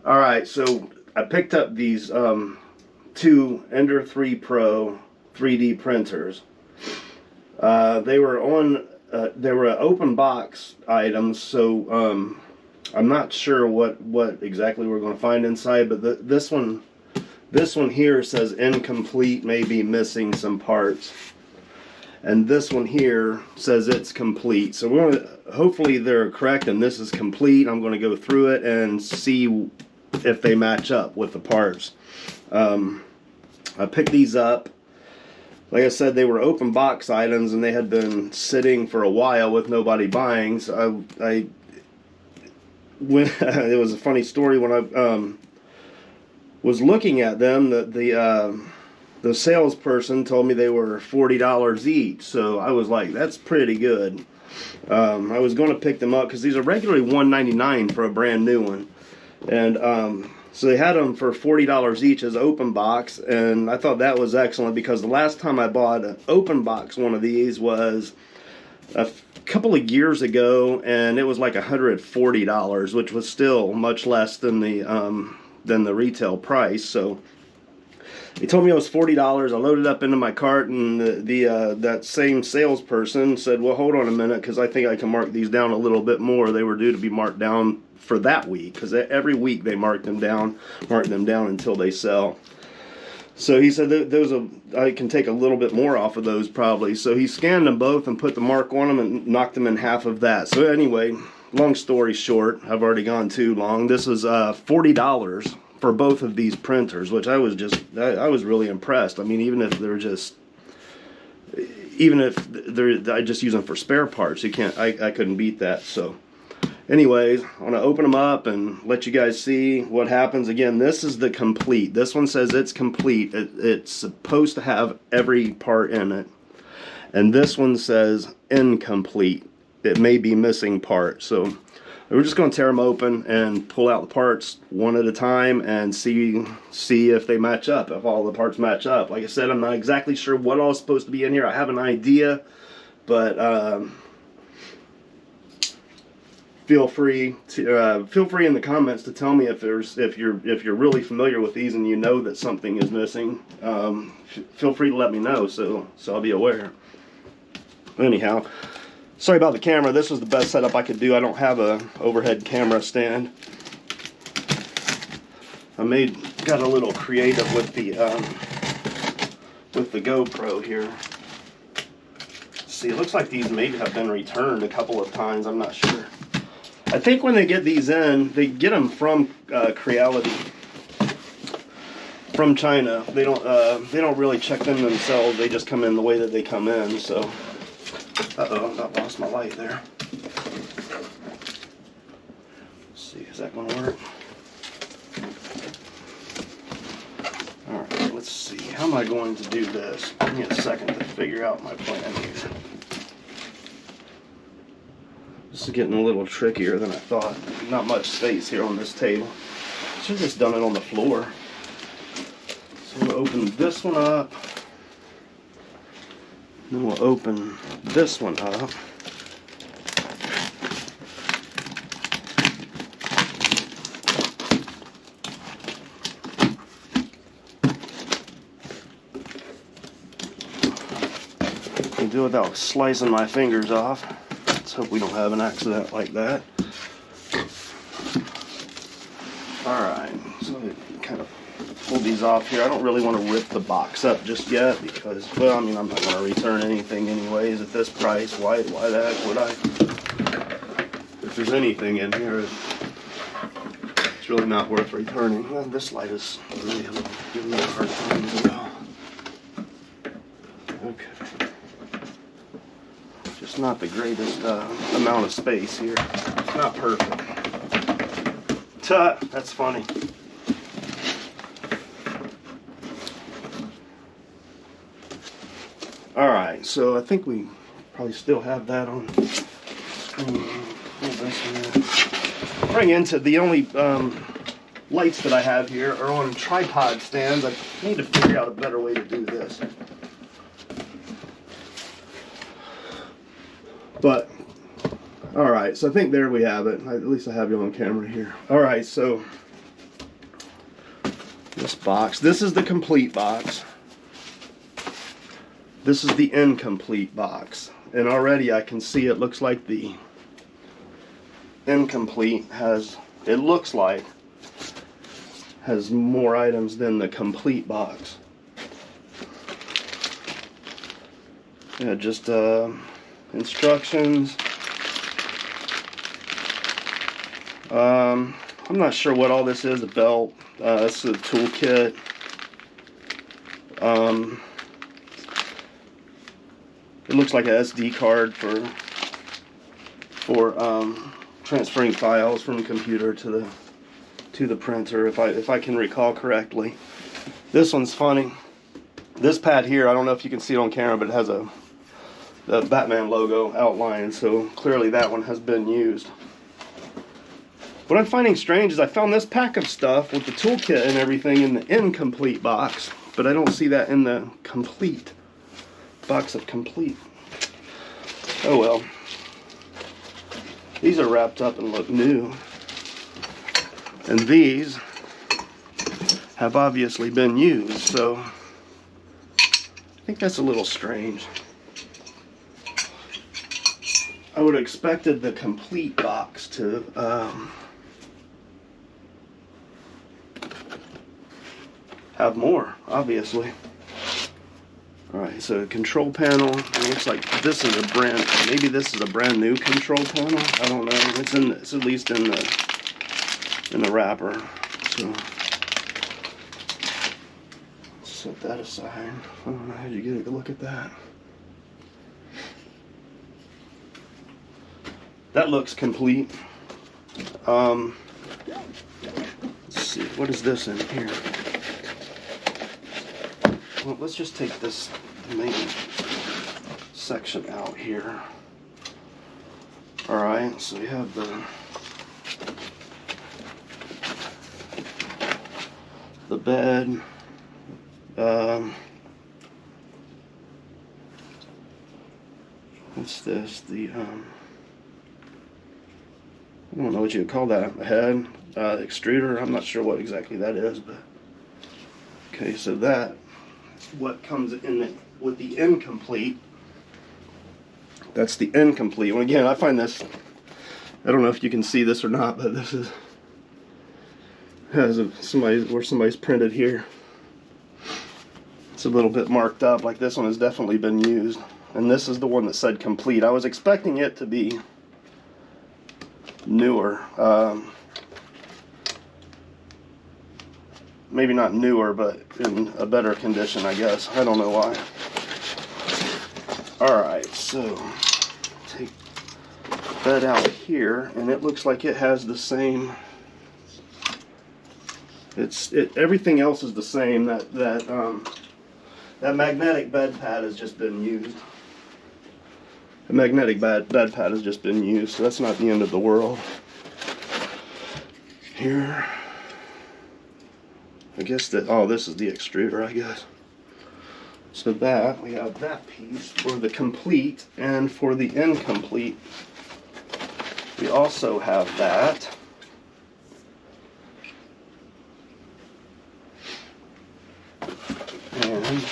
Alright, so I picked up these two Ender 3 Pro 3D printers. They were on, they were open box items, so I'm not sure what exactly we're going to find inside, but this one here says incomplete, maybe missing some parts. And this one here says it's complete. So we're going to, hopefully they're correct and this is complete. I'm going to go through it and see if they match up with the parts. I picked these up. Like I said, they were open box items and they had been sitting for a while with nobody buying. So it was a funny story when I was looking at them. The salesperson told me they were $40 each, so I was like, that's pretty good. I was going to pick them up because these are regularly $1.99 for a brand new one, and so they had them for $40 each as open box, and I thought that was excellent because the last time I bought an open box one of these was a couple of years ago, and it was like $140, which was still much less than the retail price. So they told me it was $40. I loaded up into my cart, and that same salesperson said, well, hold on a minute, because I think I can mark these down a little bit more. They were due to be marked down for that week, because every week they mark them down until they sell. So he said I can take a little bit more off of those probably. So he scanned them both and put the mark on them and knocked them in half of that. So anyway, long story short, I've already gone too long. This was $40 for both of these printers, which I was really impressed. I mean, even if I just use them for spare parts, I couldn't beat that. So anyways, I want to open them up and let you guys see what happens. Again, this is the complete. This one says it's complete. It's supposed to have every part in it. And this one says incomplete. It may be missing parts. So we're just going to tear them open and pull out the parts one at a time and see if they match up, if all the parts match up. Like I said, I'm not exactly sure what all is supposed to be in here. I have an idea, but feel free in the comments to tell me if you're really familiar with these and you know that something is missing. Feel free to let me know so I'll be aware. Anyhow, sorry about the camera. This was the best setup I could do. I don't have a overhead camera stand. I got a little creative with the GoPro here. See, it looks like these may have been returned a couple of times. I'm not sure. I think when they get these in, they get them from Creality, from China. They don't really check them themselves. They just come in the way that they come in. So. Uh-oh, I lost my light there. Let's see, is that going to work? Alright, let's see. How am I going to do this? Give me a second to figure out my plan here. This is getting a little trickier than I thought. Not much space here on this table. Should have just done it on the floor. So we'll open this one up. Then we'll open this one up. Can do it without slicing my fingers off. Let's hope we don't have an accident like that. Alright, so kind of pull these off here. I don't really want to rip the box up just yet because, well, I mean, I'm not going to return anything anyways at this price. Why the heck would I? If there's anything in here, it's really not worth returning. Well, this light is really giving me a hard time as well. Okay. Just not the greatest amount of space here. It's not perfect. Tut, that's funny. Alright, so I think we probably still have that on screen. Bring into the only lights that I have here are on tripod stands. I need to figure out a better way to do this. But, alright, so I think there we have it. At least I have you on camera here. Alright, so This box. This is the complete box. This is the incomplete box. And already I can see it looks like the incomplete has, it looks like, has more items than the complete box. Yeah, just instructions. I'm not sure what all this is. A belt. This is a toolkit. It looks like a SD card for transferring files from the computer to the printer, if I can recall correctly. This one's funny. This pad here, I don't know if you can see it on camera, but it has the Batman logo outlined, so clearly that one has been used. What I'm finding strange is I found this pack of stuff with the toolkit and everything in the incomplete box, but I don't see that in the complete box of complete. Oh well. These are wrapped up and look new. And these have obviously been used, so I think that's a little strange. I would have expected the complete box to have more, obviously. Alright, so control panel. It looks like this is maybe this is a brand new control panel. I don't know. It's at least in the wrapper. So let's set that aside. I don't know how you get a look at that. That looks complete. Let's see, what is this in here? Well, let's just take this main section out here. Alright, so we have the bed. What's this? I don't know what you would call that. A head, extruder. I'm not sure what exactly that is, but okay. So that what comes in with the incomplete. That's the incomplete. Well, again, I find this. I don't know if you can see this or not, but this is where somebody's printed here. It's a little bit marked up. Like this one has definitely been used, and this is the one that said complete. I was expecting it to be newer, maybe not newer, but in a better condition, I guess. I don't know why. Alright, so take that out here, and it looks like it has the same. Everything else is the same. That magnetic bed pad has just been used. The magnetic bed pad has just been used, so that's not the end of the world. Here, I guess this is the extruder, I guess. So that, we have that piece for the complete, and for the incomplete, we also have that. And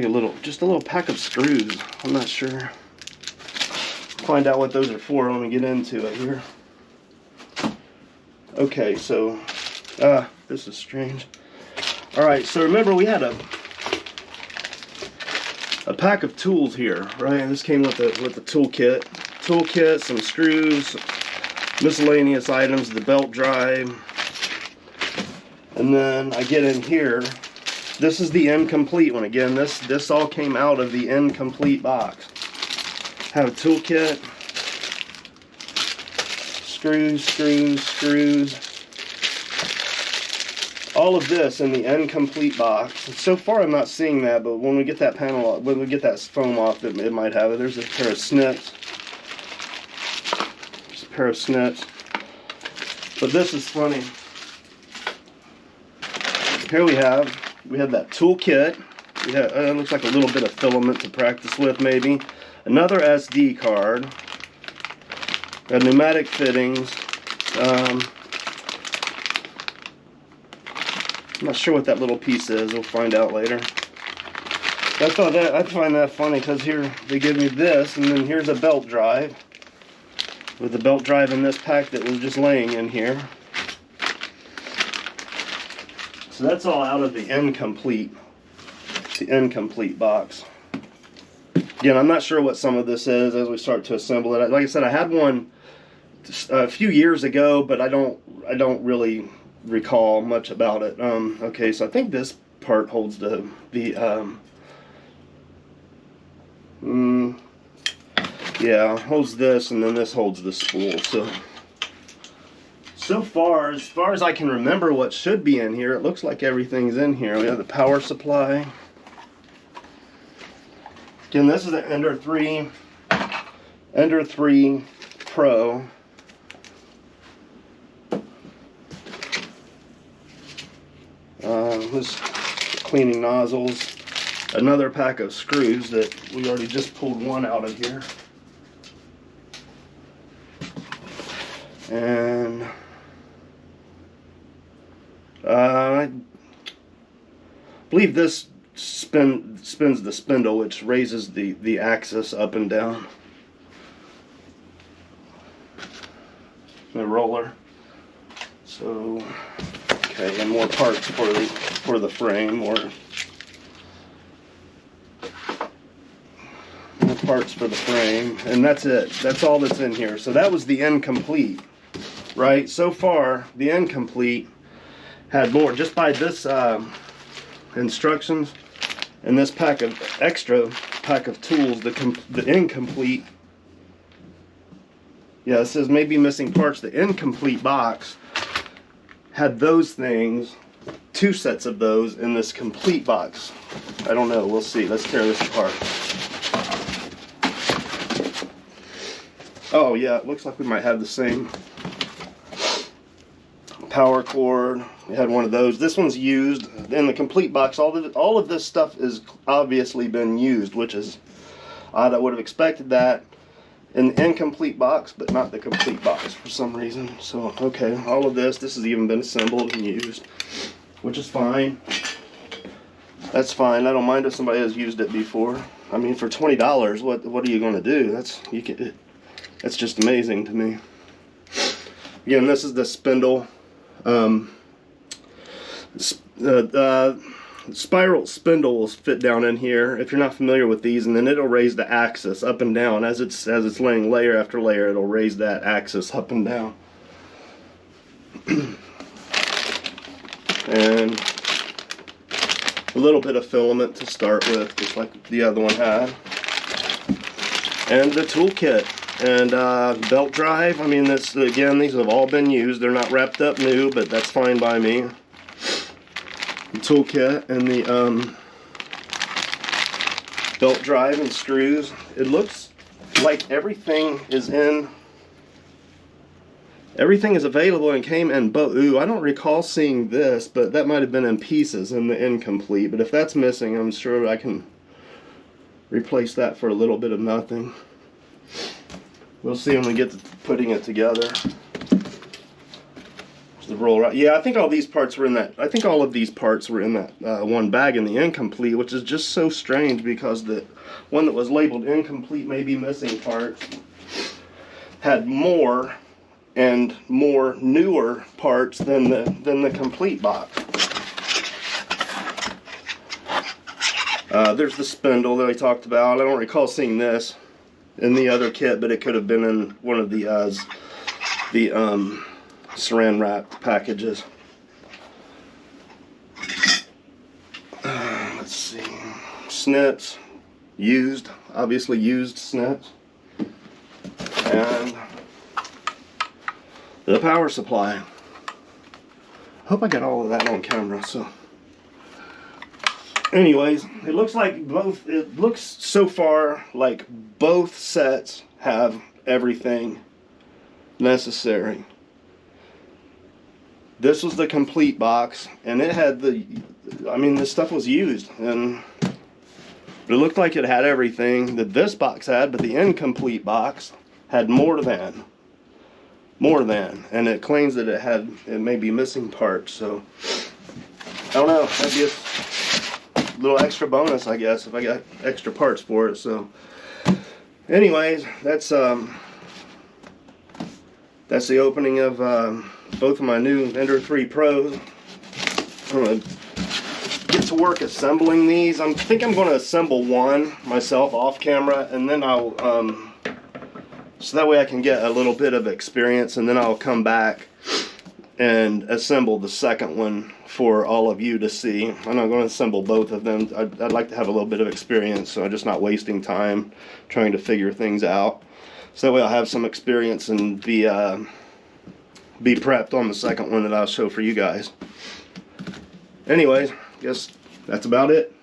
like just a little pack of screws. I'm not sure. Find out what those are for when we get into it here. Okay, so this is strange. All right, so remember we had a pack of tools here, right? This came with the toolkit, some screws, miscellaneous items, the belt drive, and then I get in here. This is the incomplete one. Again, this all came out of the incomplete box. Have a toolkit, screws. All of this in the incomplete box. So far, I'm not seeing that, but when we get that panel, when we get that foam off, it might have it. There's a pair of snips. There's a pair of snips. But this is funny. Here we have that toolkit. It looks like a little bit of filament to practice with, maybe. Another SD card. Got pneumatic fittings. I'm not sure what that little piece is. We'll find out later. I find that funny because here they give me this, and then here's a belt drive with the belt drive in this pack that was just laying in here. So that's all out of the incomplete box. Again, I'm not sure what some of this is as we start to assemble it. Like I said, I had one a few years ago, but I don't really recall much about it. Okay, so I think this part holds the yeah, holds this, and then this holds the spool. So far as I can remember what should be in here, it looks like everything's in here. We have the power supply. Again, this is the Ender 3 Pro. This cleaning nozzles. Another pack of screws that we already just pulled one out of here. And I believe this spins the spindle, which raises the axis up and down. The roller. So, okay, and more parts for the frame, more parts for the frame, and that's it. That's all that's in here. So that was the incomplete, right? So far, the incomplete had more. Just by this instructions and this extra pack of tools, the incomplete. Yeah, it says maybe missing parts. The incomplete box had those things, 2 sets of those in this complete box. I don't know. We'll see. Let's tear this apart. Oh yeah, it looks like we might have the same power cord. We had one of those. This one's used in the complete box. All of this stuff is obviously been used, which is odd. I would have expected that in the incomplete box, but not the complete box for some reason. So okay, all of this has even been assembled and used, which is fine. That's fine. I don't mind if somebody has used it before. I mean, for $20, what are you going to do? That's just amazing to me. Again, this is the spindle. Spiral spindle will fit down in here if you're not familiar with these, and then it'll raise the axis up and down as it's laying layer after layer. It'll raise that axis up and down. And a little bit of filament to start with, just like the other one had. And the toolkit. And belt drive. I mean, this again, these have all been used. They're not wrapped up new, but that's fine by me. The toolkit and the belt drive and screws. It looks like everything is available and came in both. Ooh, I don't recall seeing this, but that might have been in pieces in the incomplete. But if that's missing, I'm sure I can replace that for a little bit of nothing. We'll see when we get to putting it together. There's the roll right. Yeah, I think all these parts were in that. I think all of these parts were in that one bag in the incomplete, which is just so strange because the one that was labeled incomplete, maybe missing parts, had more and more newer parts than the complete box. There's the spindle that I talked about. I don't recall seeing this in the other kit, but it could have been in one of the saran wrap packages. Let's see, snips, obviously used snips, and the power supply. Hope I got all of that on camera. So anyways, it looks so far like both sets have everything necessary. This was the complete box, and it had this stuff was used, and it looked like it had everything that this box had, but the incomplete box had more than, and it claims that it may be missing parts. So I don't know, that'd be a little extra bonus, I guess, if I got extra parts for it. So anyways, that's the opening of both of my new Ender 3 Pros. I'm gonna get to work assembling these. I think I'm going to assemble one myself off camera, and then I'll so that way I can get a little bit of experience, and then I'll come back and assemble the second one for all of you to see. I'm not going to assemble both of them. I'd like to have a little bit of experience, so I'm just not wasting time trying to figure things out. So that way I'll have some experience and be prepped on the second one that I'll show for you guys. Anyways, guess that's about it.